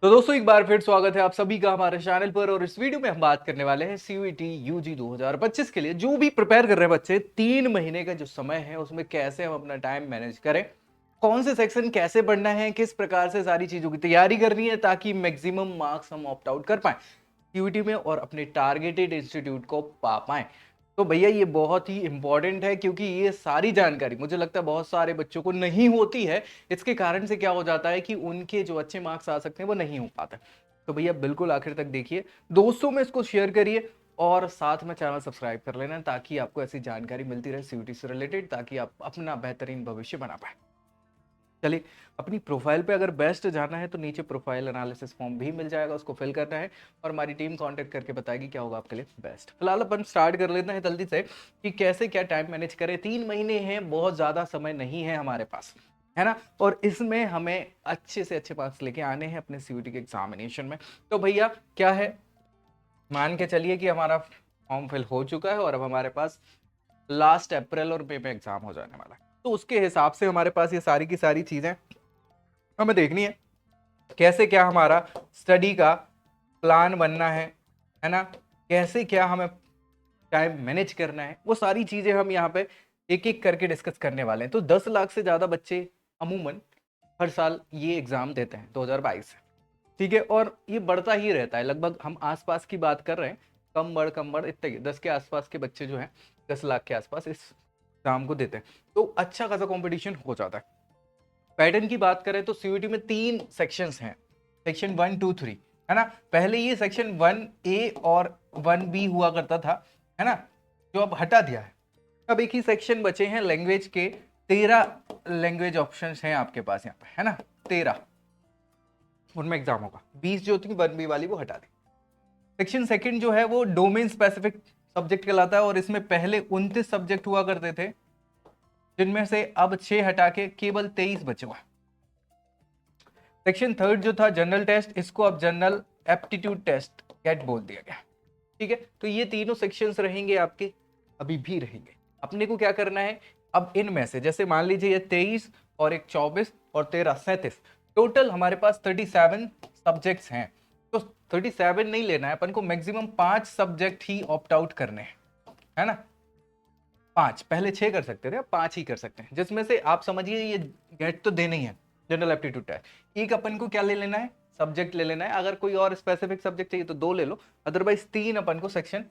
तो दोस्तों एक बार फिर स्वागत है आप सभी का हमारे चैनल पर। और इस वीडियो में हम बात करने वाले हैं सीयूईटी यूजी 2025 के लिए जो भी प्रिपेयर कर रहे हैं बच्चे। 3 महीने का जो समय है उसमें कैसे हम अपना टाइम मैनेज करें, कौन से सेक्शन कैसे पढ़ना है, किस प्रकार से सारी चीजों की तैयारी करनी है ताकि मैक्सिमम मार्क्स हम ऑप्ट आउट कर पाए सीयूईटी में और अपने टारगेटेड इंस्टीट्यूट को पा पाए। तो भैया ये बहुत ही इंपॉर्टेंट है क्योंकि ये सारी जानकारी मुझे लगता है बहुत सारे बच्चों को नहीं होती है। इसके कारण से क्या हो जाता है कि उनके जो अच्छे मार्क्स आ सकते हैं वो नहीं हो पाते। तो भैया बिल्कुल आखिर तक देखिए, दोस्तों में इसको शेयर करिए और साथ में चैनल सब्सक्राइब कर लेना ताकि आपको ऐसी जानकारी मिलती रहे सीयूईटी से रिलेटेड, ताकि आप अपना बेहतरीन भविष्य बना पाए। चलिए, अपनी प्रोफाइल पे अगर बेस्ट जाना है तो नीचे प्रोफाइल एनालिसिस फॉर्म भी मिल जाएगा, उसको फिल करना है और हमारी टीम कांटेक्ट करके बताएगी क्या होगा आपके लिए बेस्ट। फिलहाल अपन स्टार्ट कर लेते हैं जल्दी से कि कैसे क्या टाइम मैनेज करें। 3 महीने हैं, बहुत ज़्यादा समय नहीं है हमारे पास, है ना। और इसमें हमें अच्छे से अच्छे मार्क्स लेके आने हैं अपने सीयूईटी के एग्जामिनेशन में। तो भैया क्या है, मान के चलिए कि हमारा फॉर्म फिल हो चुका है और अब हमारे पास लास्ट अप्रैल और मई में एग्जाम हो जाने वाला है। तो उसके हिसाब से हमारे पास ये सारी की सारी चीज़ें हमें देखनी है, कैसे क्या हमारा स्टडी का प्लान बनना है ना, कैसे क्या हमें टाइम मैनेज करना है, वो सारी चीजें हम यहाँ पे एक एक करके डिस्कस करने वाले हैं। तो 10 लाख से ज्यादा बच्चे अमूमन हर साल ये एग्जाम देते हैं 2022 से, ठीक है। और ये बढ़ता ही रहता है, लगभग हम आसपास की बात कर रहे हैं, कम बढ़ इतने 10 के आसपास के बच्चे जो हैं, 10 लाख के आसपास इस एग्जाम को देते हैं। तो अच्छा खासा कंपटीशन हो जाता है। पैटर्न की बात करें तो सीयूईटी में 3 सेक्शंस हैं, सेक्शन 1, 2, 3, है ना। पहले ये सेक्शन 1A और 1B हुआ करता था, है ना, जो अब हटा दिया है। अब एक ही सेक्शन बचे हैं लैंग्वेज के। 13 लैंग्वेज ऑप्शंस हैं आपके पास यहाँ पे, है ना, 13 उनमें एग्जाम होगा। 20 जो थी 1B वाली वो हटा दी। सेक्शन सेकंड जो है वो डोमेन स्पेसिफिक सब्जेक्ट कहलाता है और इसमें पहले 29 सब्जेक्ट हुआ करते थे, जिनमें से अब 6 हटा के केवल 23 बचे हुए। सेक्शन थर्ड जो था जनरल टेस्ट, इसको अब जनरल एप्टीट्यूड टेस्ट गेट बोल दिया गया, ठीक है। तो ये तीनों सेक्शंस रहेंगे आपके, अभी भी रहेंगे। अपने को क्या करना है, अब इनमें से जैसे मान लीजिए ये 23 और एक 24 और 13 37, टोटल हमारे पास 37 सब्जेक्ट्स हैं। तो 37 नहीं लेना है अपन को, मैक्सिमम 5 सब्जेक्ट ही ऑप्ट आउट करने हैं, है ना। 5, पहले 6 कर सकते थे, अब 5 ही कर सकते हैं, जिसमें से आप समझिए ये गेट तो देना ही है जनरल एप्टीट्यूड टेस्ट। एक अपन को क्या ले लेना है, सब्जेक्ट ले लेना है। अगर कोई और स्पेसिफिक सब्जेक्ट चाहिए तो 2 ले लो, अदरवाइज 3 अपन को सेक्शन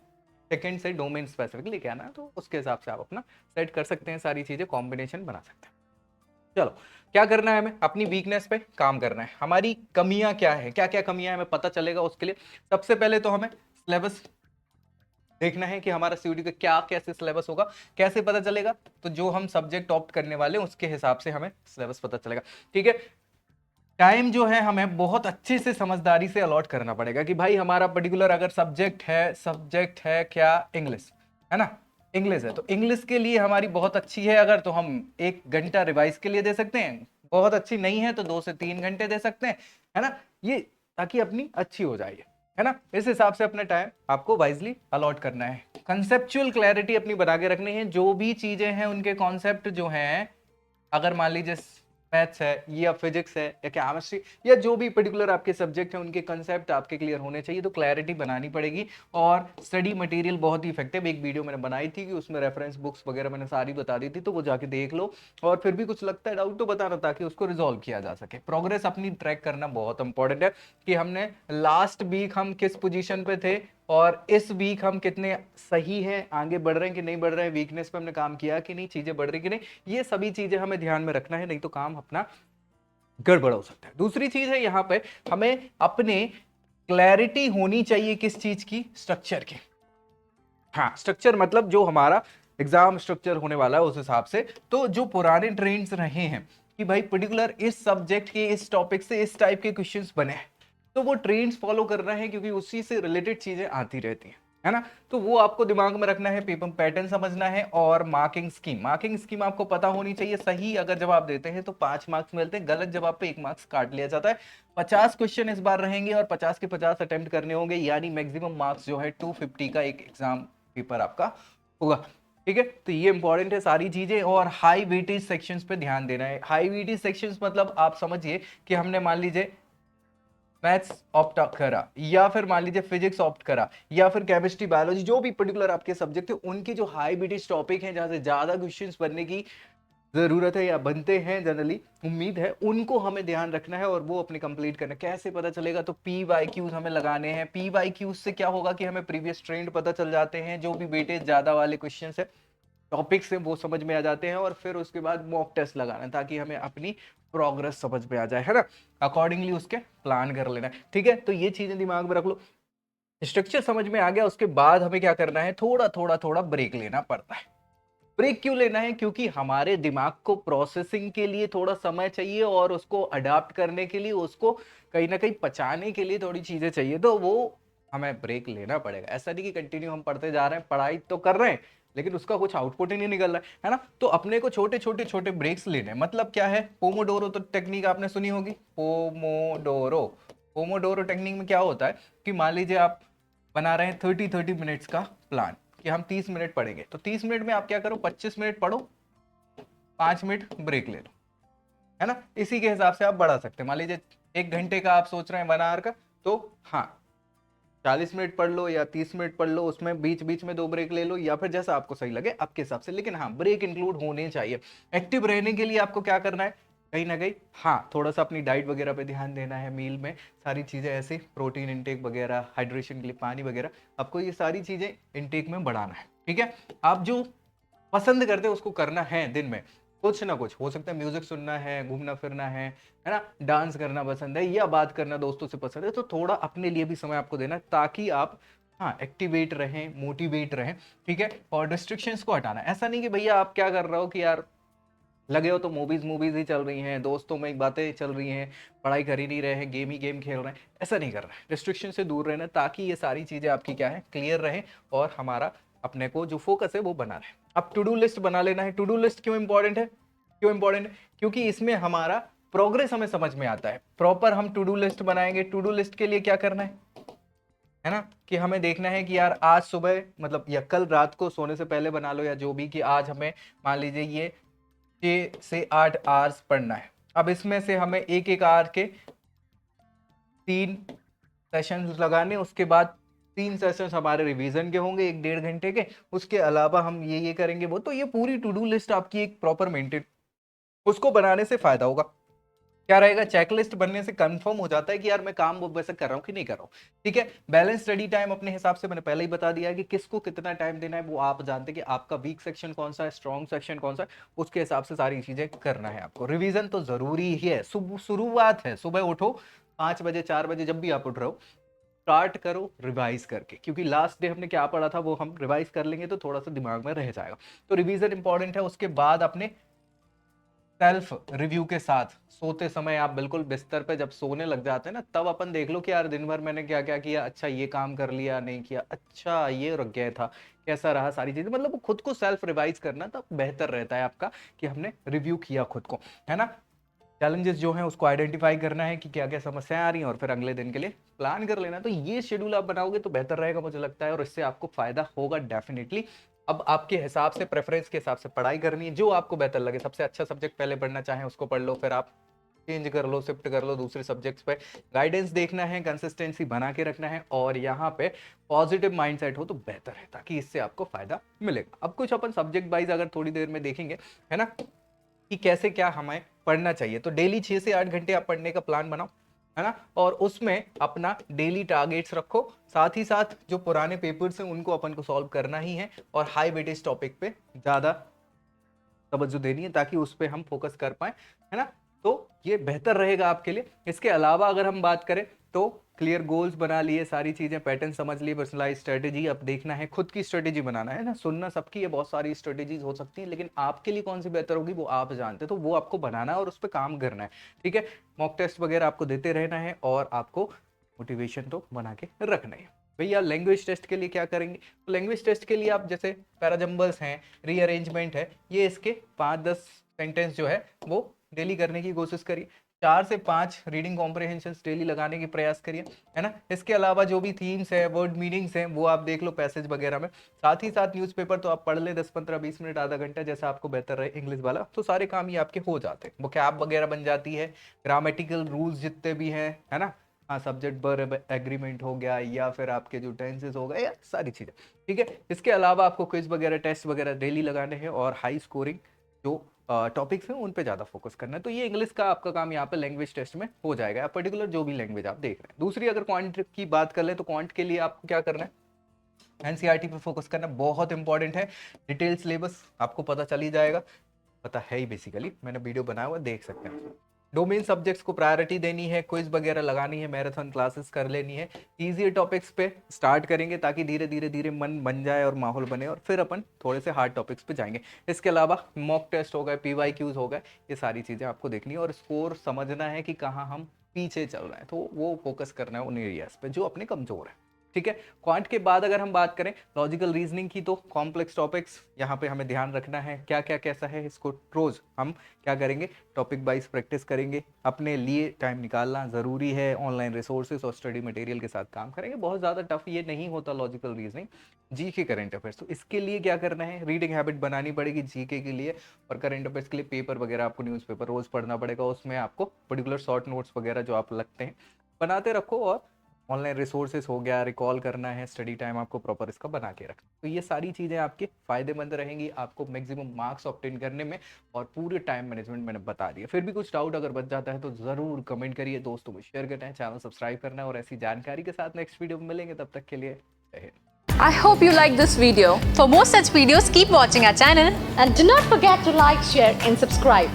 सेकंड से डोमेन स्पेसिफिक लेके आना है। तो उसके हिसाब से आप अपना सेट कर सकते हैं, सारी चीजें कॉम्बिनेशन बना सकते हैं। चलो, क्या करना है, हमें अपनी वीकनेस पे काम करना है। हमारी कमियां क्या है, क्या क्या कमियां हमें पता चलेगा उसके लिए सबसे पहले तो हमें सिलेबस देखना है कि हमारा सीयूटी का क्या कैसे सिलेबस होगा। कैसे पता चलेगा, तो जो हम सब्जेक्ट ऑप्ट करने वाले हैं उसके हिसाब से हमें सिलेबस पता चलेगा, ठीक है। टाइम जो है हमें बहुत अच्छे से समझदारी से अलॉट करना पड़ेगा कि भाई हमारा पर्टिकुलर अगर सब्जेक्ट है क्या, इंग्लिश, है ना, इंग्लिश है तो इंग्लिश के लिए हमारी बहुत अच्छी है अगर, तो हम 1 घंटा रिवाइज के लिए दे सकते हैं। बहुत अच्छी नहीं है तो 2 से 3 घंटे दे सकते हैं, है ना। ये ताकि अपनी अच्छी हो जाए, है ना। इस हिसाब से अपना टाइम आपको वाइजली अलॉट करना है। कंसेप्चुअल क्लैरिटी अपनी बना के रखनी है, जो भी चीजें हैं उनके कॉन्सेप्ट जो हैं, अगर मान लीजिए मैथ्स है या फिजिक्स है या केमिस्ट्री या जो भी पर्टिकुलर आपके सब्जेक्ट हैं, उनके कंसेप्ट आपके क्लियर होने चाहिए। तो क्लैरिटी बनानी पड़ेगी। और स्टडी मटेरियल बहुत ही इफेक्टिव, एक वीडियो मैंने बनाई थी कि उसमें रेफरेंस बुक्स वगैरह मैंने सारी बता दी थी, तो वो जाके देख लो। और फिर भी कुछ लगता है डाउट तो बताना ताकि उसको रिजॉल्व किया जा सके। प्रोग्रेस अपनी ट्रैक करना बहुत इंपॉर्टेंट है कि हमने लास्ट वीक हम किस पोजीशन पे थे और इस वीक हम कितने सही हैं, आगे बढ़ रहे हैं कि नहीं बढ़ रहे हैं, वीकनेस पे हमने काम किया कि नहीं, चीजें बढ़ रही कि नहीं, ये सभी चीजें हमें ध्यान में रखना है, नहीं तो काम अपना गड़बड़ हो सकता है। दूसरी चीज है यहाँ पे हमें अपने क्लैरिटी होनी चाहिए किस चीज की, स्ट्रक्चर की। हाँ, स्ट्रक्चर मतलब जो हमारा एग्जाम स्ट्रक्चर होने वाला है उस हिसाब से। तो जो पुराने ट्रेंड्स रहे हैं कि भाई पर्टिकुलर इस सब्जेक्ट के इस टॉपिक से इस टाइप के क्वेश्चंस बने हैं, तो वो ट्रेंड्स फॉलो करना है क्योंकि उसी से रिलेटेड चीजें आती रहती हैं, है ना। तो वो आपको दिमाग में रखना है, पेपर पैटर्न समझना है और मार्किंग स्कीम आपको पता होनी चाहिए। सही अगर जवाब देते हैं तो 5 मार्क्स मिलते हैं, गलत जवाब पे 1 मार्क्स काट लिया जाता है। 50 क्वेश्चन इस बार रहेंगे और 50 के 50 अटेम्प्ट करने होंगे, यानी मैक्सिमम मार्क्स जो है 250 का एक एग्जाम पेपर आपका होगा, ठीक है। तो ये इंपॉर्टेंट है सारी चीजें। और हाई वेटेज सेक्शंस पे ध्यान देना है। हाई वेटेज सेक्शंस मतलब आप समझिए कि हमने मान लीजिए मैथ्स ऑप्ट करा या फिर मान लीजिए फिजिक्स ऑप्ट करा या फिर केमिस्ट्री बायोलॉजी, जो भी पर्टिकुलर आपके सब्जेक्ट है उनके जो हाई वेटेज टॉपिक हैं जहां से ज्यादा क्वेश्चंस बनने की जरूरत है या बनते हैं जनरली, उम्मीद है, उनको हमें ध्यान रखना है और वो अपने कंप्लीट करना है। कैसे पता चलेगा? तो पी वाई क्यूज हमें लगाने हैं। पी वाई क्यूज से क्या होगा कि हमें प्रीवियस ट्रेंड पता चल जाते हैं, जो भी वेटेज ज्यादा वाले क्वेश्चन है, टॉपिक्स हैं, वो समझ में आ जाते हैं और फिर उसके बाद मॉक टेस्ट लगाना है ताकि हमें अपनी प्रोग्रेस समझ में आ जाए, है ना। अकॉर्डिंगली उसके प्लान कर लेना है, ठीक है। तो ये चीजें दिमाग में रख लो। स्ट्रक्चर समझ में आ गया, उसके बाद हमें क्या करना है, थोड़ा थोड़ा थोड़ा ब्रेक लेना पड़ता है। ब्रेक क्यों लेना है? क्योंकि हमारे दिमाग को प्रोसेसिंग के लिए थोड़ा समय चाहिए और उसको अडाप्ट करने के लिए, उसको कहीं ना कहीं पचाने के लिए थोड़ी चीजें चाहिए, तो वो हमें ब्रेक लेना पड़ेगा। ऐसा नहीं कि कंटिन्यू हम पढ़ते जा रहे हैं, पढ़ाई तो कर रहे हैं लेकिन उसका कुछ आउटपुट ही नहीं निकल रहा है ना। तो अपने को छोटे छोटे छोटे ब्रेक्स लेने हैं। मतलब क्या है, पोमोडोरो तो टेक्निक आपने सुनी होगी। पोमोडोरो, पोमोडोरो टेक्निक में क्या होता है कि मान लीजिए आप बना रहे हैं 30 मिनट्स का प्लान कि हम 30 मिनट पढ़ेंगे, तो 30 मिनट में आप क्या करो, 25 मिनट पढ़ो, 5 मिनट ब्रेक ले लो, है ना। इसी के हिसाब से आप बढ़ा सकते हैं। मान लीजिए 1 घंटे का आप सोच रहे हैं 1 आवर का, तो हाँ 40 मिनट पढ़ लो या 30 मिनट पढ़ लो, उसमें बीच बीच में 2 ब्रेक ले लो या फिर जैसा आपको सही लगे आपके हिसाब से, लेकिन हाँ ब्रेक इंक्लूड होने चाहिए। एक्टिव रहने के लिए आपको क्या करना है, कहीं ना कहीं हाँ थोड़ा सा अपनी डाइट वगैरह पे ध्यान देना है। मील में सारी चीज़ें ऐसे, प्रोटीन इंटेक वगैरह, हाइड्रेशन के लिए पानी वगैरह, आपको ये सारी चीज़ें इंटेक में बढ़ाना है, ठीक है। आप जो पसंद करते हैं उसको करना है। दिन में कुछ ना कुछ हो सकता है, म्यूजिक सुनना है, घूमना फिरना है ना, डांस करना पसंद है या बात करना दोस्तों से पसंद है, तो थोड़ा अपने लिए भी समय आपको देना है ताकि आप हाँ एक्टिवेट रहें, मोटिवेट रहें, ठीक है। और डिस्ट्रिक्शंस को हटाना है। ऐसा नहीं कि भैया आप क्या कर रहे हो कि यार लगे हो तो मूवीज मूवीज ही चल रही हैं, दोस्तों में एक बातें चल रही हैं, पढ़ाई कर ही नहीं रहे हैं, गेम ही गेम खेल रहे हैं, ऐसा नहीं करना है। डिस्ट्रिक्शन से दूर रहना ताकि ये सारी चीजें आपकी क्या है, क्लियर रहे और हमारा अपने को जो फोकस है वो बना रहे। अब टू डू लिस्ट बना लेना है। टू डू लिस्ट क्यों इंपॉर्टेंट है? क्यों इंपॉर्टेंट है? क्योंकि इसमें हमारा प्रोग्रेस हमें समझ में आता है। प्रॉपर हम टू डू लिस्ट बनाएंगे। टू डू लिस्ट के लिए क्या करना है ना, कि हमें देखना है कि यार आज सुबह मतलब या कल रात को सोने से पहले बना लो या जो भी, कि आज हमें मान लीजिए ये 6 से 8 आवर्स पढ़ना है। अब इसमें से हमें एक एक आवर के 3 सेशंस लगाने, उसके बाद 3 सेशंस हमारे रिवीजन के होंगे 1-1.5 घंटे के, उसके अलावा हम ये करेंगे वो। तो ये पूरी टू डू लिस्ट आपकी एक प्रॉपर मेंटेन, उसको बनाने से फायदा होगा। क्या रहेगा, चेकलिस्ट बनने से कंफर्म हो जाता है कि यार मैं काम वो वैसे कर रहा हूँ कि नहीं कर रहा हूँ, ठीक है। बैलेंस स्टडी टाइम अपने हिसाब से मैंने पहले ही बता दिया है कि किसको कितना टाइम देना है, वो आप जानते हैं कि आपका वीक सेक्शन कौन सा है, स्ट्रॉन्ग सेक्शन कौन सा है, उसके हिसाब से सारी चीजें करना है आपको। रिवीजन तो जरूरी ही है, शुरुआत है, सुबह उठो 5 बजे 4 बजे जब भी आप उठ रहे हो, स्टार्ट करो रिवाइज करके, क्योंकि लास्ट डे हमने क्या पढ़ा था वो हम रिवाइज कर लेंगे तो थोड़ा सा दिमाग में रह जाएगा। तो रिवीजन इंपॉर्टेंट है। उसके बाद अपने सेल्फ रिव्यू के साथ सोते समय आप बिल्कुल बिस्तर पे जब सोने लग जाते हैं ना, तब अपन देख लो कि यार दिन भर मैंने क्या क्या किया, अच्छा ये काम कर लिया, नहीं किया, अच्छा ये रुक गया था, कैसा रहा, सारी चीजें, मतलब खुद को सेल्फ रिवाइज करना तब बेहतर रहता है आपका कि हमने रिव्यू किया खुद को, है ना। चैलेंजेस जो हैं उसको आइडेंटिफाई करना है कि क्या क्या समस्याएं आ रही हैं और फिर अगले दिन के लिए प्लान कर लेना। तो ये शेड्यूल आप बनाओगे तो बेहतर रहेगा मुझे लगता है, और इससे आपको फायदा होगा डेफिनेटली। अब आपके हिसाब से, प्रेफरेंस के हिसाब से पढ़ाई करनी है, जो आपको बेहतर लगे। सबसे अच्छा सब्जेक्ट पहले पढ़ना चाहें उसको पढ़ लो, फिर आप चेंज कर लो, शिफ्ट कर लो दूसरे सब्जेक्ट्स पे। गाइडेंस देखना है, कंसिस्टेंसी बना के रखना है और यहाँ पे पॉजिटिव माइंडसेट हो तो बेहतर है, ताकि इससे आपको फायदा मिलेगा। अब कुछ अपन सब्जेक्ट वाइज अगर थोड़ी देर में देखेंगे, है ना, कि कैसे क्या हमें पढ़ना चाहिए। तो डेली 6 से 8 घंटे आप पढ़ने का प्लान बनाओ, है ना, और उसमें अपना डेली टारगेट्स रखो। साथ ही साथ जो पुराने पेपर्स हैं उनको अपन को सॉल्व करना ही है और हाई वेटेज टॉपिक पे ज्यादा तवज्जो देनी है ताकि उस पर हम फोकस कर पाए, है ना। तो ये बेहतर रहेगा आपके लिए। इसके अलावा अगर हम बात करें तो क्लियर गोल्स बना लिए, सारी चीजें पैटर्न समझ लिए, पर्सनलाइज स्ट्रेटेजी अब देखना है, खुद की स्ट्रेटेजी बनाना है ना। सुनना सबकी है, बहुत सारी स्ट्रेटेजीज हो सकती है, लेकिन आपके लिए कौन सी बेहतर होगी वो आप जानते हैं, तो वो आपको बनाना है और उस पर काम करना है, ठीक है। मॉक टेस्ट वगैरह आपको देते रहना है और आपको मोटिवेशन तो बना के रखना है। भैया लैंग्वेज टेस्ट के लिए क्या करेंगे, तो लैंग्वेज टेस्ट के लिए आप जैसे पैराजम्बल्स हैं, रीअरेंजमेंट है, ये इसके 5-10 सेंटेंस जो है वो डेली करने की कोशिश करिए। 4 से 5 रीडिंग कॉम्प्रिहेंशन डेली लगाने की प्रयास करिए, है ना। इसके अलावा जो भी थीम्स है, वर्ड मीनिंग्स हैं, वो आप देख लो पैसेज वगैरह में। साथ ही साथ न्यूज़पेपर तो आप पढ़ ले 10-15-20 मिनट, आधा घंटा, जैसा आपको बेहतर रहे इंग्लिश वाला, तो सारे काम ये आपके हो जाते हैं। वोकैब वगैरह बन जाती है, ग्रामेटिकल रूल्स जितने भी हैं, है ना, हाँ, सब्जेक्ट वर्ब एग्रीमेंट हो गया या फिर आपके जो टेंसेस हो गए या सारी चीज़ें, ठीक है। इसके अलावा आपको क्विज वगैरह टेस्ट वगैरह डेली लगाने हैं और हाई स्कोरिंग जो टॉपिक्स हैं उन पे ज़्यादा फोकस करना है। तो ये इंग्लिश का आपका काम यहाँ पे लैंग्वेज टेस्ट में हो जाएगा, पर्टिकुलर जो भी लैंग्वेज आप देख रहे हैं। दूसरी अगर क्वांट की बात कर ले तो क्वांट के लिए आपको क्या करना है, एनसीईआरटी पे फोकस करना बहुत इंपॉर्टेंट है। डिटेल सिलेबस आपको पता चल ही जाएगा, पता है ही बेसिकली, मैंने वीडियो बनाया हुआ देख सकते हैं। डोमेन सब्जेक्ट्स को प्रायोरिटी देनी है, क्विज वगैरह लगानी है, मैराथन क्लासेस कर लेनी है। इजी टॉपिक्स पे स्टार्ट करेंगे ताकि धीरे धीरे धीरे मन बन जाए और माहौल बने, और फिर अपन थोड़े से हार्ड टॉपिक्स पे जाएंगे। इसके अलावा मॉक टेस्ट हो गए, PYQs हो गए, ये सारी चीज़ें आपको देखनी है और स्कोर समझना है कि कहाँ हम पीछे चल रहे हैं, तो वो फोकस करना है उन एरियाज पे जो अपने कमजोर है, ठीक है। क्वांट के बाद अगर हम बात करें लॉजिकल रीजनिंग की, तो कॉम्प्लेक्स टॉपिक्स यहाँ पे हमें ध्यान रखना है, क्या क्या कैसा है इसको रोज हम क्या करेंगे, टॉपिक वाइज प्रैक्टिस करेंगे। अपने लिए टाइम निकालना ज़रूरी है, ऑनलाइन रिसोर्सेज और स्टडी मटेरियल के साथ काम करेंगे। बहुत ज़्यादा टफ ये नहीं होता logical reasoning, GK current affairs. तो इसके लिए क्या करना है, रीडिंग हैबिट बनानी पड़ेगी जीके के लिए, और करंट अफेयर्स के लिए पेपर वगैरह आपको न्यूज़पेपर रोज़ पढ़ना पड़ेगा। उसमें आपको पर्टिकुलर शॉर्ट नोट्स वगैरह जो आप लगते हैं बनाते रखो, और ऑनलाइन रिसोर्सेज हो गया, रिकॉल करना है, स्टडी टाइम आपको प्रॉपर इसका बना के रखना। तो ये सारी चीज़ें आपके फायदेमंद रहेंगी आपको मैक्सिमम मार्क्स ऑब्टेन करने में, और पूरे टाइम मैनेजमेंट मैंने बता दिया। फिर भी कुछ डाउट अगर बच जाता है तो ज़रूर कमेंट करिए, दोस्तों में शेयर करना है, चैनल सब्सक्राइब करना है, और ऐसी जानकारी के साथ नेक्स्ट वीडियो में मिलेंगे। तब तक के लिए जय Hind. I hope you like this video. For more such videos, keep watching our channel. And do not forget to like, share and subscribe.